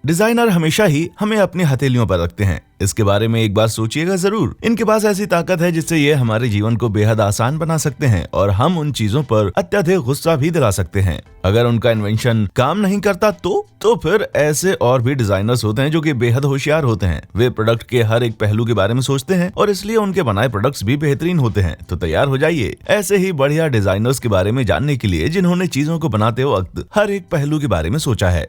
Designer हमेशा ही हमें अपनी हथेलियों पर रखते हैं। इसके बारे में एक बार सोचिएगा जरूर। इनके पास ऐसी ताकत है जिससे ये हमारे जीवन को बेहद आसान बना सकते हैं और हम उन चीजों पर अत्यधिक गुस्सा भी दिला सकते हैं। अगर उनका इन्वेंशन काम नहीं करता तो फिर ऐसे और भी डिजाइनर्स होते हैं जो कि बेहद होशियार होते हैं। वे प्रोडक्ट के हर एक पहलू के बारे में सोचते हैं और इसलिए उनके बनाए प्रोडक्ट्स भी बेहतरीन होते हैं। तो तैयार हो जाइए ऐसे ही बढ़िया डिजाइनर्स के बारे में जानने के लिए जिन्होंने चीजों को बनाते वक्त हर एक पहलू के बारे में सोचा है।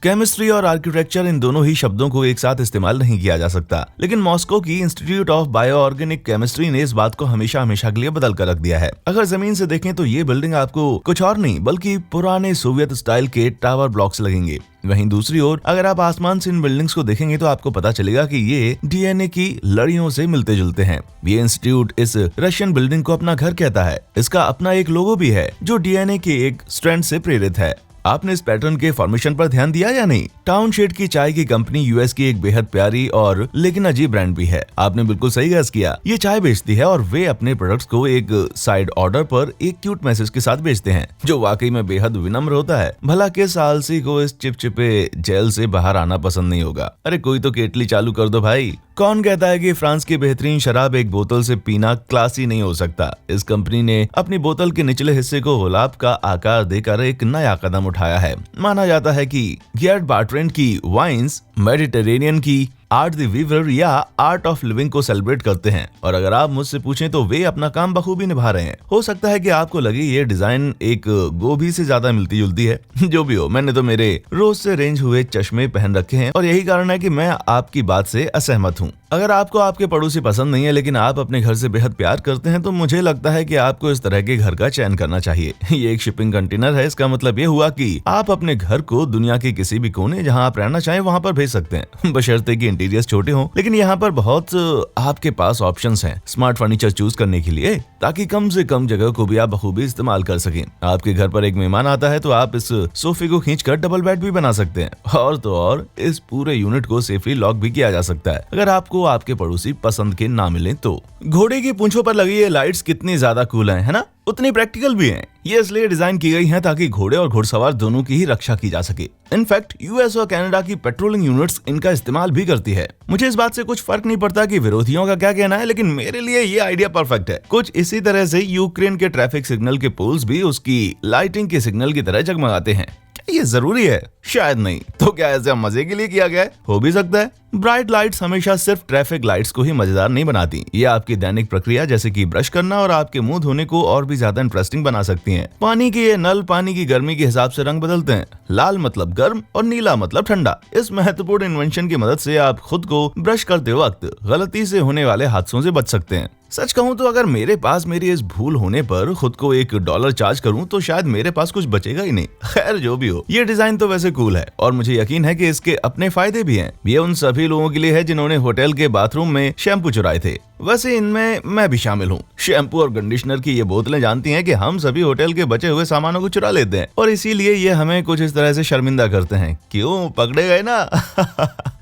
केमिस्ट्री और आर्किटेक्चर, इन दोनों ही शब्दों को एक साथ इस्तेमाल नहीं किया जा सकता, लेकिन मॉस्को की institute of bio organic chemistry ने इस बात को हमेशा हमेशा के लिए बदल कर रख दिया है। अगर जमीन से देखें तो ये बिल्डिंग आपको कुछ और नहीं बल्कि पुराने सोवियत स्टाइल के टावर ब्लॉक्स लगेंगे। वहीं दूसरी ओर अगर आप आसमान से इन बिल्डिंग्स को देखेंगे तो आपको पता चलेगा कि ये डीएनए की लड़ियों से मिलते जुलते हैं। ये इंस्टीट्यूट इस रशियन बिल्डिंग को अपना घर कहता है। इसका अपना एक लोगो भी है जो डीएनए के एक स्ट्रैंड से प्रेरित है। आपने इस पैटर्न के फॉर्मेशन पर ध्यान दिया या नहीं? टाउनशेड की चाय की कंपनी यूएस की एक बेहद प्यारी और लेकिन अजीब ब्रांड भी है। आपने बिल्कुल सही गैस किया। ये चाय बेचती है और वे अपने प्रोडक्ट्स को एक साइड ऑर्डर पर एक क्यूट मैसेज के साथ बेचते हैं जो वाकई में बेहद विनम्र होता है। भला किस आलसी को इस चिपचिपे जेल से बाहर आना पसंद नहीं होगा? अरे कोई तो केटली चालू कर दो भाई। कौन कहता है कि फ्रांस की बेहतरीन शराब एक बोतल से पीना क्लासी नहीं हो सकता? इस कंपनी ने अपनी बोतल के निचले हिस्से को गुलाब का आकार देकर एक नया कदम उठाया है। माना जाता है कि गियर्ड बार्ट्रेंड की वाइन्स मेडिटेरेनियन की आर्ट द वीवर या आर्ट ऑफ लिविंग को सेलिब्रेट करते हैं और अगर आप मुझसे पूछें तो वे अपना काम बखूबी निभा रहे हैं। हो सकता है कि आपको लगे ये डिजाइन एक गोभी से ज्यादा मिलती जुलती है। जो भी हो, मैंने तो मेरे रोज से रेंज हुए चश्मे पहन रखे हैं और यही कारण है कि मैं आपकी बात से असहमत हूँ। अगर आपको आपके पड़ोसी पसंद नहीं है लेकिन आप अपने घर से बेहद प्यार करते हैं तो मुझे लगता है कि आपको इस तरह के घर का चयन करना चाहिए। ये एक शिपिंग कंटेनर है। इसका मतलब ये हुआ कि आप अपने घर को दुनिया के किसी भी कोने जहां आप रहना चाहें वहां पर भेज सकते हैं, बशर्ते कि इंटीरियर्स छोटे हों। लेकिन यहाँ पर बहुत आपके पास ऑप्शंस हैं स्मार्ट फर्नीचर चूज करने के लिए, ताकि कम से कम जगह को भी आप बखूबी इस्तेमाल कर सकें। आपके घर पर एक मेहमान आता है तो आप इस सोफे को खींचकर डबल बेड भी बना सकते हैं और तो और इस पूरे यूनिट को सेफली लॉक भी किया जा सकता है अगर आपको आपके पड़ोसी पसंद के ना मिले तो। घोड़े की पूंछों पर लगी ये लाइट्स कितनी ज्यादा कूल है ना? उतनी प्रैक्टिकल भी हैं। ये इसलिए डिजाइन की गई हैं ताकि घोड़े और घुड़सवार दोनों की ही रक्षा की जा सके। इनफैक्ट यूएस और कनाडा की पेट्रोलिंग यूनिट्स इनका इस्तेमाल भी करती है। मुझे इस बात से कुछ फर्क नहीं पड़ता कि विरोधियों का क्या कहना है, लेकिन मेरे लिए ये आइडिया परफेक्ट है। कुछ इसी तरह से यूक्रेन के ट्रैफिक सिग्नल के पोल्स भी उसकी लाइटिंग के सिग्नल की तरह जगमगाते हैं। क्या ये जरूरी है? शायद नहीं। तो क्या ऐसे मजे के लिए किया गया है? हो भी सकता है। ब्राइट लाइट्स हमेशा सिर्फ ट्रैफिक लाइट्स को ही मजेदार नहीं बनाती। ये आपकी दैनिक प्रक्रिया जैसे कि ब्रश करना और आपके मुंह धोने को और भी ज्यादा इंटरेस्टिंग बना सकती हैं। पानी के ये नल पानी की गर्मी के हिसाब से रंग बदलते हैं। लाल मतलब गर्म और नीला मतलब ठंडा। इस महत्वपूर्ण इन्वेंशन की मदद से आप खुद को ब्रश करते वक्त गलती से होने वाले हादसों से बच सकते हैं। सच कहूँ तो अगर मेरे पास मेरी इस भूल होने पर खुद को $1 चार्ज करूँ तो शायद मेरे पास कुछ बचेगा ही नहीं। खैर जो भी हो, ये डिजाइन तो वैसे कूल है और मुझे यकीन है कि इसके अपने फायदे भी हैं। ये उन सभी लोगों के लिए है जिन्होंने होटल के बाथरूम में शैम्पू चुराए थे। वैसे इनमें मैं भी शामिल हूँ। शैम्पू और कंडीशनर की ये बोतलें जानती हैं कि हम सभी होटल के बचे हुए सामानों को चुरा लेते हैं और इसीलिए ये हमें कुछ इस तरह से शर्मिंदा करते हैं। क्यों? पकड़े गए ना।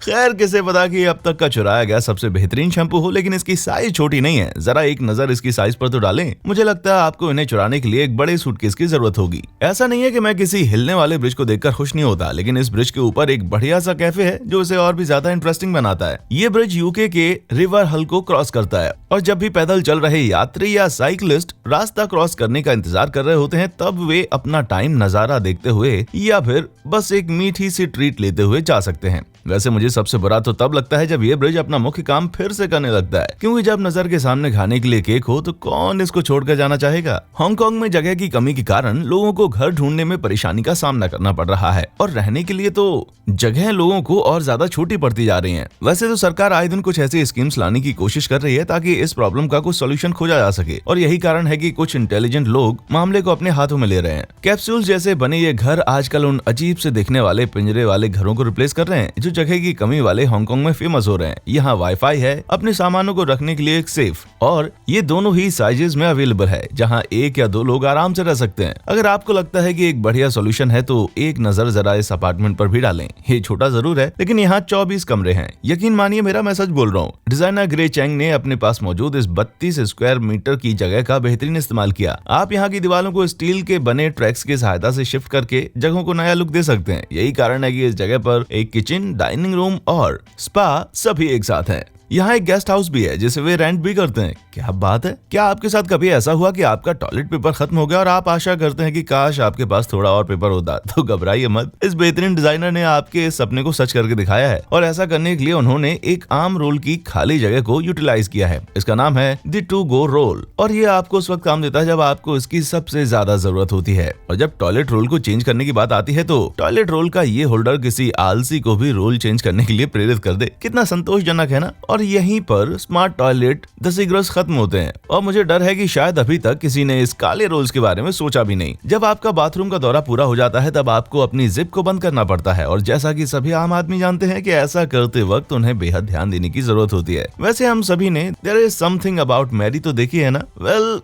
खैर किसे पता कि अब तक का चुराया गया सबसे बेहतरीन शैम्पू हो, लेकिन इसकी साइज छोटी नहीं है। जरा एक नजर इसकी साइज पर तो डालें। मुझे लगता है आपको इन्हें चुराने के लिए एक बड़े सूटकेस की जरूरत होगी। ऐसा नहीं है कि मैं किसी हिलने वाले ब्रिज को देखकर खुश नहीं होता, लेकिन इस ब्रिज के ऊपर एक बढ़िया सा कैफे है जो इसे और भी ज्यादा इंटरेस्टिंग बनाता है। ये ब्रिज यूके के रिवर हल को क्रॉस करता है और जब भी पैदल चल रहे यात्री या साइकिलिस्ट रास्ता क्रॉस करने का इंतजार कर रहे होते हैं तब वे अपना टाइम नजारा देखते हुए या फिर बस एक मीठी सी ट्रीट लेते हुए जा सकते हैं। वैसे मुझे सबसे बुरा तो तब लगता है जब ये ब्रिज अपना मुख्य काम फिर से करने लगता है, क्योंकि जब नजर के सामने खाने के लिए केक हो तो कौन इसको छोड़कर जाना चाहेगा। हांगकांग में जगह की कमी के कारण लोगों को घर ढूंढने में परेशानी का सामना करना पड़ रहा है और रहने के लिए तो जगह लोगों को और ज्यादा छोटी पड़ती जा रही है। वैसे तो सरकार आए दिन कुछ ऐसी स्कीम्स लाने की कोशिश कर रही है ताकि इस प्रॉब्लम का कुछ सोल्यूशन खोजा जा सके और यही कारण है कि कुछ इंटेलिजेंट लोग मामले को अपने हाथों में ले रहे हैं। कैप्सूल जैसे बने ये घर आजकल उन अजीब से दिखने वाले पिंजरे वाले घरों को रिप्लेस कर रहे हैं जो दूसरी जगह की कमी वाले हांगकांग में फेमस हो रहे हैं। यहाँ वाईफाई है, अपने सामानों को रखने के लिए एक सेफ, और ये दोनों ही साइजेस में अवेलेबल है, जहाँ 1 या 2 लोग आराम से रह सकते हैं। अगर आपको लगता है कि एक बढ़िया सोल्यूशन है तो एक नजर जरा इस अपार्टमेंट पर भी डालें। ये छोटा जरूर है, लेकिन यहाँ 24 कमरे हैं। यकीन मानिए मेरा मैं सच बोल रहा हूँ। डिजाइनर ग्रे चैंग ने अपने पास मौजूद इस 32 स्क्वायर मीटर की जगह का बेहतरीन इस्तेमाल किया। आप यहाँ की दीवारों को स्टील के बने ट्रैक्स की सहायता से शिफ्ट करके जगहों को नया लुक दे सकते हैं। यही कारण है कि इस जगह पर एक किचन, डाइनिंग रूम और स्पा सभी एक साथ है। यहाँ एक गेस्ट हाउस भी है जिसे वे रेंट भी करते हैं। क्या बात है। क्या आपके साथ कभी ऐसा हुआ कि आपका टॉयलेट पेपर खत्म हो गया और आप आशा करते हैं कि काश आपके पास थोड़ा और पेपर होता? तो घबराइए मत, इस बेहतरीन डिजाइनर ने आपके इस सपने को सच करके दिखाया है, और ऐसा करने के लिए उन्होंने एक आम रोल की खाली जगह को यूटिलाइज किया है। इसका नाम है द टू गो रोल, और ये आपको उस वक्त काम देता है जब आपको इसकी सबसे ज्यादा जरूरत होती है। और जब टॉयलेट रोल को चेंज करने की बात आती है तो टॉयलेट रोल का ये होल्डर किसी आलसी को भी रोल चेंज करने के लिए प्रेरित कर दे। कितना संतोषजनक है ना। और यहीं पर स्मार्ट टॉयलेट दसिग्रस खत्म होते हैं, और मुझे डर है कि शायद अभी तक किसी ने इस काले रोल्स के बारे में सोचा भी नहीं। जब आपका बाथरूम का दौरा पूरा हो जाता है तब आपको अपनी जिप को बंद करना पड़ता है, और जैसा कि सभी आम आदमी जानते हैं कि ऐसा करते वक्त उन्हें बेहद ध्यान देने की जरूरत होती है। वैसे हम सभी ने there is something about Mary तो देखी है ना।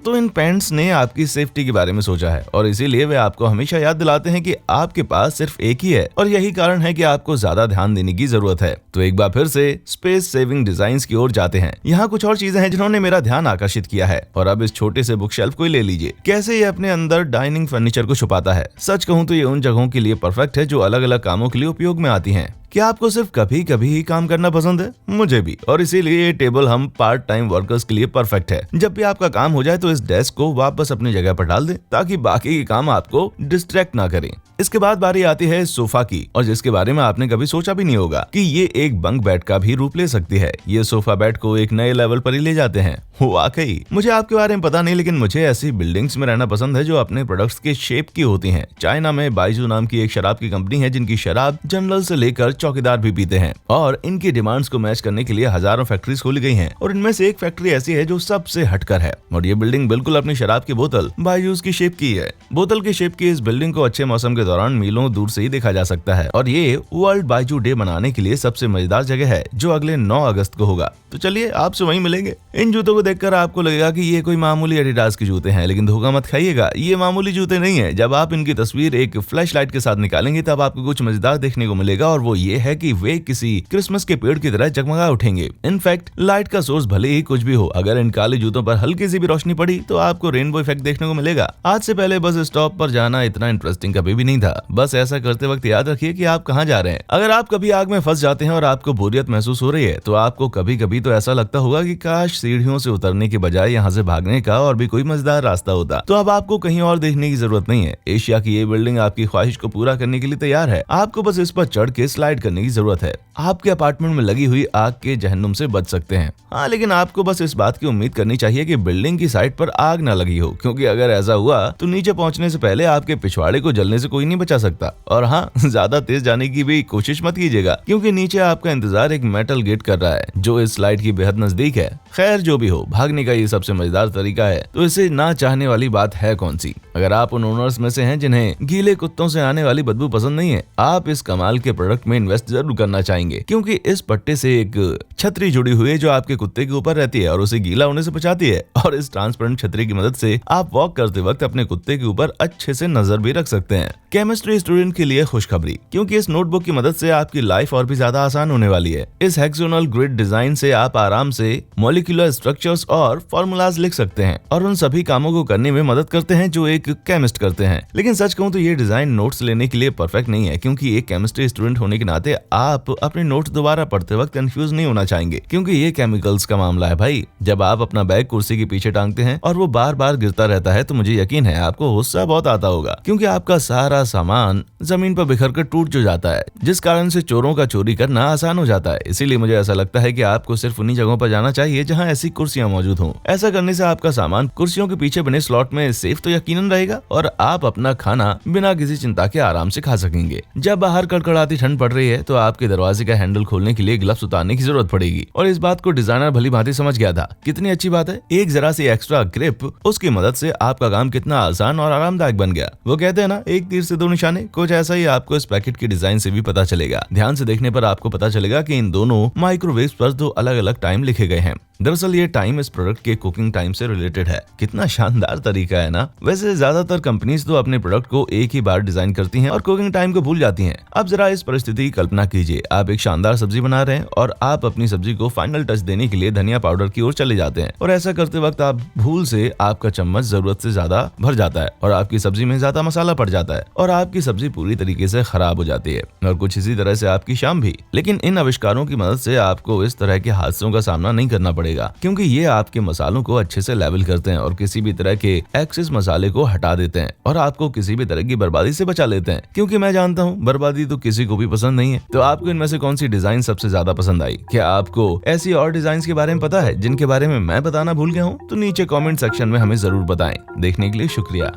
तो इन पैंट्स ने आपकी सेफ्टी के बारे में सोचा है, और इसीलिए वे आपको हमेशा याद दिलाते हैं कि आपके पास सिर्फ एक ही है, और यही कारण है कि आपको ज्यादा ध्यान देने की जरूरत है। तो एक बार फिर से स्पेस सेविंग डिजाइन की ओर जाते हैं। यहाँ कुछ और चीजें हैं जिन्होंने मेरा ध्यान आकर्षित किया है, और अब इस छोटे से बुक शेल्फ को ही ले लीजिए। कैसे ये अपने अंदर डाइनिंग फर्नीचर को छुपाता है। सच कहूँ तो ये उन जगहों के लिए परफेक्ट है जो अलग अलग कामों के लिए उपयोग में आती हैं। क्या आपको सिर्फ कभी कभी ही काम करना पसंद है? मुझे भी, और इसीलिए ये टेबल हम पार्ट टाइम वर्कर्स के लिए परफेक्ट है। जब भी आपका काम हो जाए तो इस डेस्क को वापस अपनी जगह पर डाल दें, ताकि बाकी के काम आपको डिस्ट्रैक्ट ना करें। इसके बाद बारी आती है सोफा की, और जिसके बारे में आपने कभी सोचा भी नहीं होगा कि ये एक बंक बेड का भी रूप ले सकती है। ये सोफा बेड को एक नए लेवल पर ही ले जाते हैं। वाकई मुझे आपके बारे में पता नहीं, लेकिन मुझे ऐसी बिल्डिंग्स में रहना पसंद है जो अपने प्रोडक्ट्स के शेप की होती हैं। चाइना में बाइजू नाम की एक शराब की कंपनी है जिनकी शराब जनरल से लेकर चौकीदार भी पीते हैं, और इनकी डिमांड्स को मैच करने के लिए हजारों फैक्ट्रीज खोली गई हैं, और इनमें से एक फैक्ट्री ऐसी है जो सबसे हटकर है। और ये बिल्डिंग बिल्कुल अपनी शराब की बोतल बाइजूस की शेप की है। बोतल की शेप की इस बिल्डिंग को अच्छे मौसम के दौरान मीलों दूर से ही देखा जा सकता है, और ये वर्ल्ड बाइजू डे मनाने के लिए सबसे मजेदार जगह है जो अगले 9 अगस्त को होगा। तो चलिए आपसे वहीं मिलेंगे। इन जूतों को देखकर आपको लगेगा कि ये कोई मामूली एडिडास के जूते हैं, लेकिन धोखा मत खाइएगा, ये मामूली जूते नहीं है। जब आप इनकी तस्वीर एक फ्लैश लाइट के साथ निकालेंगे तब आपको कुछ मजेदार देखने को मिलेगा, और वो ये है कि वे किसी क्रिसमस के पेड़ की तरह जगमगा उठेंगे। इनफैक्ट लाइट का सोर्स भले ही कुछ भी हो, अगर इन काले जूतों पर हल्की सी भी रोशनी पड़ी तो आपको रेनबो इफेक्ट देखने को मिलेगा। आज से पहले बस स्टॉप पर जाना इतना इंटरेस्टिंग कभी भी नहीं था। बस ऐसा करते वक्त याद रखिए कि आप कहाँ जा रहे हैं। अगर आप कभी आग में फंस जाते हैं और आपको बोरियत महसूस हो रही है, तो आपको कभी कभी तो ऐसा लगता होगा कि काश सीढ़ियों से उतरने के बजाय यहाँ से भागने का और भी कोई मजेदार रास्ता होता। तो अब आपको कहीं और देखने की जरूरत नहीं है। एशिया की ये बिल्डिंग आपकी ख्वाहिश को पूरा करने के लिए तैयार है। आपको बस इस पर चढ़ के स्लाइड करने की जरूरत है। आपके अपार्टमेंट में लगी हुई आग के जहन्नुम से बच सकते हैं। हाँ, लेकिन आपको बस इस बात की उम्मीद करनी चाहिए कि बिल्डिंग की साइड पर आग न लगी हो, क्योंकि अगर ऐसा हुआ तो नीचे पहुंचने से पहले आपके पिछवाड़े को जलने से कोई नहीं बचा सकता। और हाँ, ज्यादा तेज जाने की भी कोशिश मत कीजिएगा, क्योंकि नीचे आपका इंतजार एक मेटल गेट कर रहा है जो इस स्लाइड की बेहद नजदीक है। खैर जो भी हो, भागने का ये सबसे मजेदार तरीका है, तो इसे ना चाहने वाली बात है कौन सी। अगर आप उन ओनर्स में से हैं जिन्हें गीले कुत्तों से आने वाली बदबू पसंद नहीं है, आप इस कमाल के प्रोडक्ट में इन्वेस्ट जरूर करना चाहेंगे, क्योंकि इस पट्टे से एक छतरी जुड़ी हुई है जो आपके कुत्ते के ऊपर रहती है और उसे गीला होने से बचाती है। और इस ट्रांसपेरेंट छतरी की मदद से आप वॉक करते वक्त अपने कुत्ते के ऊपर अच्छे से नजर भी रख सकते हैं। केमिस्ट्री स्टूडेंट के लिए खुशखबरी, क्योंकि इस नोटबुक की मदद से आपकी लाइफ और भी ज्यादा आसान होने वाली है। इस हेक्सागोनल ग्रिड डिजाइन से आप आराम से मॉलिक्यूलर स्ट्रक्चर्स और फॉर्मूलाज लिख सकते हैं, और उन सभी कामों को करने में मदद करते हैं जो एक केमिस्ट करते हैं। लेकिन सच कहूं तो ये डिजाइन नोट्स लेने के लिए परफेक्ट नहीं है, क्योंकि एक केमिस्ट्री स्टूडेंट होने के नाते आप अपने नोट्स दोबारा पढ़ते वक्त कंफ्यूज नहीं होना चाहेंगे, क्योंकि ये केमिकल्स का मामला है भाई। जब आप अपना बैग कुर्सी के पीछे टांगते हैं और वो बार बार गिरता रहता है, तो मुझे यकीन है आपको गुस्सा बहुत आता होगा, क्योंकि आपका सारा सामान जमीन पर बिखर कर टूट जो जाता है, जिस कारण से चोरों का चोरी करना आसान हो जाता है। इसीलिए मुझे ऐसा लगता है कि आपको सिर्फ उन्हीं जगहों पर जाना चाहिए जहां ऐसी कुर्सियां मौजूद हों। ऐसा करने से आपका सामान कुर्सियों के पीछे बने स्लॉट में सेफ तो यकीनन रहेगा, और आप अपना खाना बिना किसी चिंता के आराम से खा सकेंगे। जब बाहर कड़कड़ाती ठंड पड़ रही रही है तो आपके दरवाजे का हैंडल खोलने के लिए ग्लव्स उतारने की जरूरत पड़ेगी। और इस बात को डिजाइनर भली भांति समझ गया था। कितनी अच्छी बात है, एक जरा सी एक्स्ट्रा ग्रिप, उसकी मदद से आपका काम कितना आसान और आरामदायक बन गया। वो कहते हैं ना, एक तीर से दो निशाने, कुछ ऐसा ही आपको इस पैकेट की डिजाइन से भी पता चलेगा। ध्यान से देखने पर आपको पता चलेगा कि इन दोनों माइक्रोवेव्स पर दो अलग अलग टाइम लिखे गए हैं। दरअसल ये टाइम इस प्रोडक्ट के कुकिंग टाइम से रिलेटेड है। कितना शानदार तरीका है ना। वैसे ज्यादातर कंपनीज तो अपने प्रोडक्ट को एक ही बार डिजाइन करती हैं और कुकिंग टाइम को भूल जाती हैं। अब जरा इस परिस्थिति की कल्पना कीजिए, आप एक शानदार सब्जी बना रहे हैं और आप अपनी सब्जी को फाइनल टच देने के लिए धनिया पाउडर की ओर चले जाते हैं, और ऐसा करते वक्त आप भूल से आपका चम्मच जरूरत से ज्यादा भर जाता है और आपकी सब्जी में ज्यादा मसाला पड़ जाता है और आपकी सब्जी पूरी तरीके से खराब हो जाती है, और कुछ इसी तरह से आपकी शाम भी। लेकिन इन आविष्कारों की मदद से आपको इस तरह के हादसों का सामना नहीं करना पड़ेगा, क्योंकि ये आपके मसालों को अच्छे से लेवल करते हैं और किसी भी तरह के एक्सेस मसाले को हटा देते हैं और आपको किसी भी तरह की बर्बादी से बचा लेते हैं। क्योंकि मैं जानता हूँ बर्बादी तो किसी को भी पसंद नहीं है। तो आपको इनमें से कौन सी डिजाइन सबसे ज्यादा पसंद आई? क्या आपको ऐसी और डिजाइन के बारे में पता है जिनके बारे में मैं बताना भूल गया हूँ? तो नीचे कमेंट सेक्शन में हमें जरूर बताएं। देखने के लिए शुक्रिया।